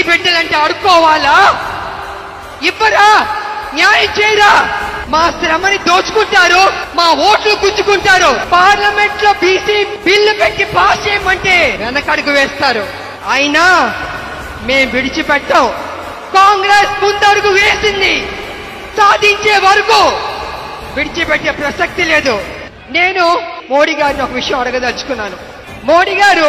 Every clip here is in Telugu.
బిడ్డలంటే అడుక్కోవాలా? ఇవ్వరా? న్యాయం చేయరా? మా శ్రమని దోచుకుంటారు, మా ఓట్లు గుంజుకుంటారు. పార్లమెంట్ లో బీసీ బిల్లు పెట్టి పాస్ చేయమంటే వెనకడుగు వేస్తారు. అయినా మేం విడిచిపెట్టాం. కాంగ్రెస్ ముందడుగు వేసింది, సాధించే వరకు విడిచిపెట్టే ప్రసక్తి లేదు. నేను మోడీ గారిని ఒక విషయం అడగదలుచుకున్నాను. మోడీ గారు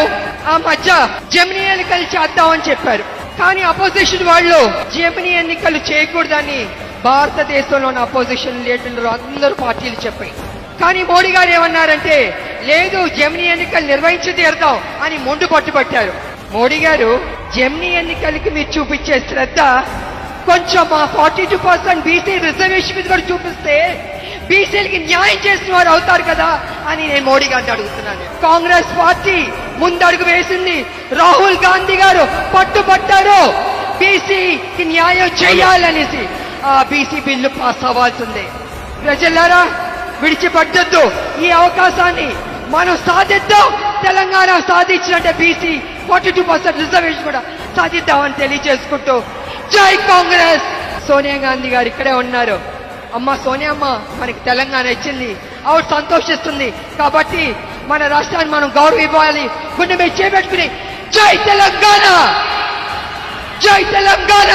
ఆ మధ్య జమినీ ఎన్నికలు చేద్దామని చెప్పారు. కానీ అపోజిషన్ వాళ్ళు జమినీ ఎన్నికలు చేయకూడదని భారతదేశంలోని అపోజిషన్ లీడర్లు అందరూ పార్టీలు చెప్పాయి. కానీ మోడీ గారు ఏమన్నారంటే, లేదు జమినీ ఎన్నికలు నిర్వహించి తీరుతాం అని మొండు పట్టుబట్టారు. మోడీ గారు జమినీ ఎన్నికలకి మీరు చూపించే శ్రద్ధ కొంచెం మా 42% బీసీ రిజర్వేషన్ మీద కూడా చూపిస్తే బీసీలకి న్యాయం చేసిన వారు అవుతారు కదా అని నేను మోడీ గారిని అడుగుతున్నాను. కాంగ్రెస్ పార్టీ ముందడుగు వేసింది, రాహుల్ గాంధీ గారు పట్టుబట్టారు బీసీకి న్యాయం చేయాలనేసి. ఆ బీసీ బిల్లు పాస్ అవ్వాల్సిందే. ప్రజలారా, విడిచిపెట్టొద్దు. ఈ అవకాశాన్ని మనం సాధిద్దాం. తెలంగాణ సాధించినట్టే బీసీ 42% రిజర్వేషన్ కూడా సాధిద్దామని తెలియజేసుకుంటూ జై కాంగ్రెస్. సోనియా గాంధీ గారు ఇక్కడే ఉన్నారు. అమ్మ సోనియమ్మ, మనకి తెలంగాణ ఇచ్చింది, ఆవిడ సంతోషిస్తుంది. కాబట్టి మన రాష్ట్రాన్ని మనం గౌరవం ఇవ్వాలి. గుండె మీద చేపెట్టుకుని జై తెలంగాణ, జై తెలంగాణ.